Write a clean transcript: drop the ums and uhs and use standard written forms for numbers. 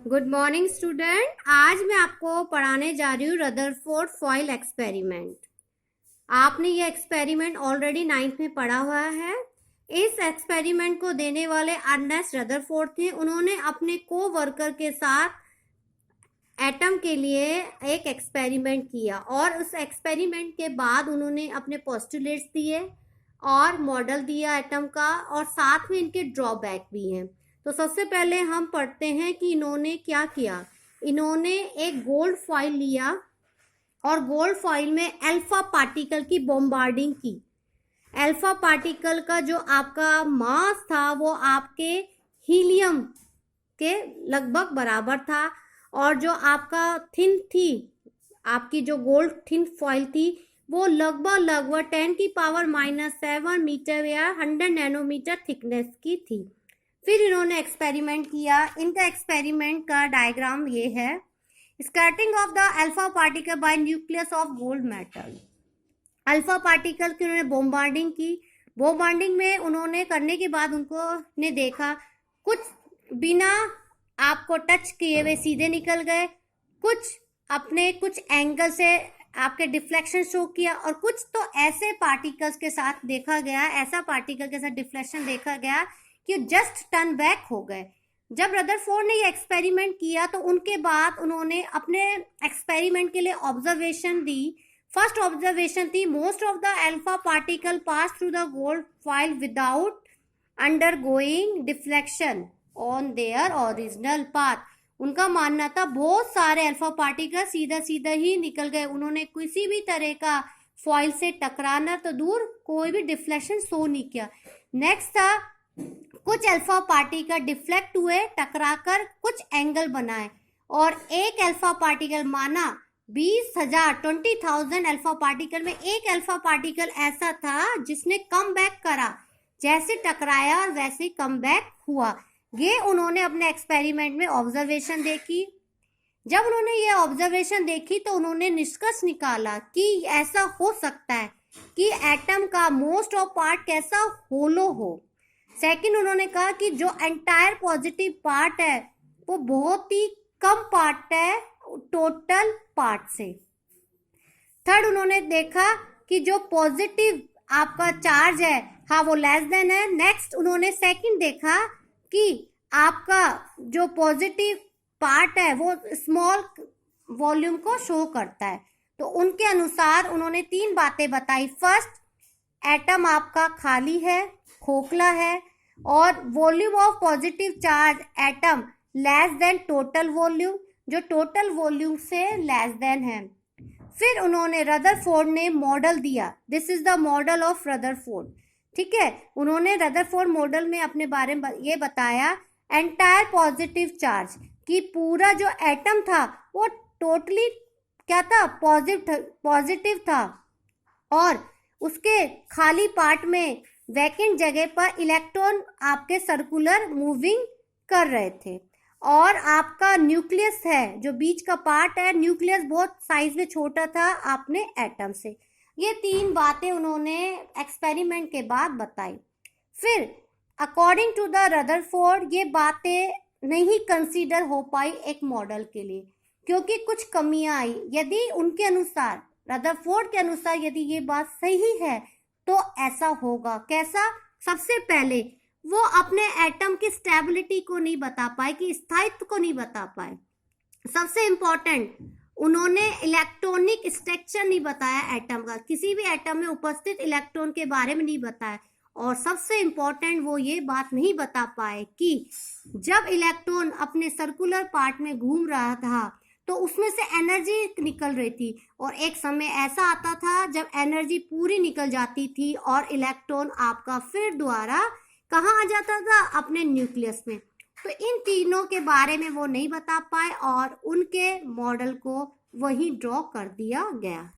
Good morning student. आज मैं आपको पढ़ाने जा रही हूँ रदरफोर्ड फॉइल एक्सपेरिमेंट। आपने ये एक्सपेरिमेंट ऑलरेडी 9th में पढ़ा हुआ है। इस एक्सपेरिमेंट को देने वाले अर्नेस्ट रदरफोर्ड थे। उन्होंने अपने को वर्कर के साथ एटम के लिए एक एक्सपेरिमेंट किया और उस एक्सपेरिमेंट के बाद उन्होंने अपने पोस्टुलेट्स दिए और मॉडल दिया एटम का, और साथ में इनके ड्रॉबैक भी हैं। तो सबसे पहले हम पढ़ते हैं कि इन्होंने क्या किया। इन्होंने एक गोल्ड फॉइल लिया और गोल्ड फॉइल में अल्फा पार्टिकल की बॉम्बार्डिंग की। अल्फा पार्टिकल का जो आपका मास था वो आपके हीलियम के लगभग बराबर था, और जो आपका थिन थी, आपकी जो गोल्ड थिन फॉइल थी वो लगभग 10⁻⁻7 मीटर या 100 नैनोमीटर थिकनेस की थी। फिर इन्होंने एक्सपेरिमेंट किया। इनका एक्सपेरिमेंट का डायग्राम ये है। Scattering of the alpha particle by nucleus of gold metal. Alpha particle की उन्होंने बॉम्बार्डिंग की। बॉम्बार्डिंग में उन्होंने करने के बाद उनको ने देखा कुछ बिना आपको टच किए हुए सीधे निकल गए, कुछ अपने कुछ एंगल से आपके डिफ्लेक्शन शो किया, और कुछ तो ऐसे पार्टिकल्स के साथ देखा गया, ऐसा पार्टिकल के साथ डिफ्लेक्शन देखा गया कि जस्ट टर्न बैक हो गए। जब रदरफोर्ड ने ये एक्सपेरिमेंट किया तो उनके बाद उन्होंने अपने एक्सपेरिमेंट के लिए ऑब्जर्वेशन दी। फर्स्ट ऑब्जर्वेशन थी most of the alpha particle pass through the gold foil without undergoing deflection on their original path. उनका मानना था बहुत सारे अल्फा पार्टिकल सीधा सीधा ही निकल गए। उन्होंने किसी भी तरह का फॉइल से टकराना तो दूर, कोई भी डिफ्लेक्शन शो नहीं किया। नेक्स्ट था कुछ अल्फा पार्टिकल डिफ्लेक्ट हुए, टकराकर कुछ एंगल बनाए, और एक अल्फा पार्टिकल माना 20,000 अल्फा पार्टिकल में एक अल्फा पार्टिकल ऐसा था जिसने कम बैक करा, जैसे टकराया और वैसे कम बैक हुआ। ये उन्होंने अपने एक्सपेरिमेंट में ऑब्जर्वेशन देखी। जब उन्होंने ये ऑब्जर्वेशन देखी तो उन्होंने निष्कर्ष निकाला कि ऐसा हो सकता है कि एटम का मोस्ट ऑफ पार्ट कैसा होलो हो। सेकंड, उन्होंने कहा कि जो एंटायर पॉजिटिव पार्ट है वो बहुत ही कम पार्ट है टोटल पार्ट से। थर्ड, उन्होंने देखा कि जो पॉजिटिव आपका चार्ज है हाँ वो लेस देन है। नेक्स्ट, उन्होंने सेकंड देखा कि आपका जो पॉजिटिव पार्ट है वो स्मॉल वॉल्यूम को शो करता है। तो उनके अनुसार उन्होंने 3 बातें बताई। फर्स्ट, एटम आपका खाली है, खोखला है, और volume of positive charge atom less than total volume, जो टोटल वॉल्यूम से लेस देन है। फिर उन्होंने रदरफोर्ड ने मॉडल दिया। This is the model of Rutherford. ठीक है, उन्होंने रदरफोर्ड मॉडल में अपने बारे में ये बताया एंटायर पॉजिटिव चार्ज कि पूरा जो एटम था वो टोटली क्या था, पॉजिटिव था, और उसके खाली पार्ट में वैकेंट जगह पर इलेक्ट्रॉन आपके सर्कुलर मूविंग कर रहे थे। और आपका न्यूक्लियस है, जो बीच का पार्ट है, न्यूक्लियस बहुत साइज में छोटा था आपने एटम से। ये 3 बातें उन्होंने एक्सपेरिमेंट के बाद बताई। फिर अकॉर्डिंग टू द रदरफोर्ड ये बातें नहीं कंसीडर हो पाई एक मॉडल के लिए, क्योंकि कुछ कमियां आई। यदि उनके अनुसार, रदरफोर्ड के अनुसार, यदि ये बात सही है तो ऐसा होगा। कैसा? सबसे पहले वो अपने एटम की स्टेबिलिटी को नहीं बता पाए, कि स्थायित्व को नहीं बता पाए। सबसे इंपॉर्टेंट, उन्होंने इलेक्ट्रॉनिक स्ट्रक्चर नहीं बताया एटम का, किसी भी एटम में उपस्थित इलेक्ट्रॉन के बारे में नहीं बताया। और सबसे इंपॉर्टेंट वो ये बात नहीं बता पाए कि जब इलेक्ट्रॉन अपने सर्कुलर पार्ट में घूम रहा था तो उसमें से एनर्जी निकल रही थी, और एक समय ऐसा आता था जब एनर्जी पूरी निकल जाती थी और इलेक्ट्रॉन आपका फिर दोबारा कहाँ आ जाता था, अपने न्यूक्लियस में। तो इन तीनों के बारे में वो नहीं बता पाए और उनके मॉडल को वही ड्रॉ कर दिया गया।